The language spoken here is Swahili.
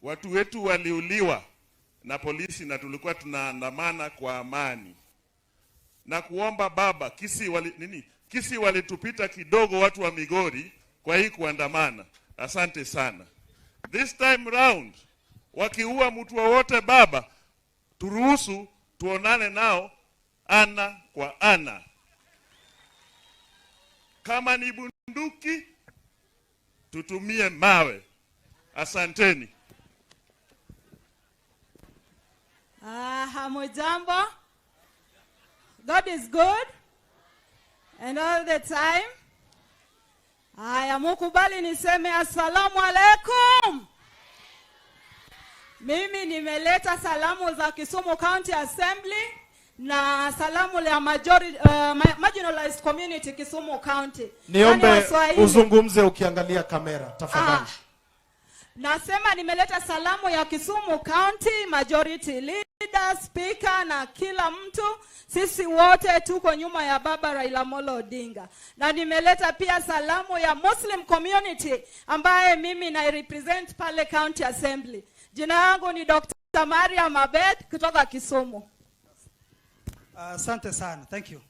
watu wetu waliuliwa na polisi na tulikuwa tunaandamana kwa amani. Na kuomba baba, Kisii walitupita kidogo watu wa Migori kwa hii kuandamana. Asante sana. This time round, wakiua mtu wote baba, turuhusu tuonane nao ana kwa ana. Kama ni bunduki, tutumie mawe. Asanteni. Hamujambo. God is good and all the time. Mukubali niseme assalamu alaikum. Mimi nimeleta salamu za Kisumu County Assembly na salamu ya marginalized community Kisumu County. Niombe uzungumze ukiangalia kamera tafadhali. Nasema nimeleta salamu ya Kisumu County majority leader, speaker na kila mtu. Sisi wote tuko nyuma ya baba Raila Amolo Odinga. Na nimeleta pia salamu ya Muslim community ambaye mimi na represent pale County Assembly. Jina yangu ni Dr. Maria Mabed kutoka Kisumu. Asante sana. Thank you.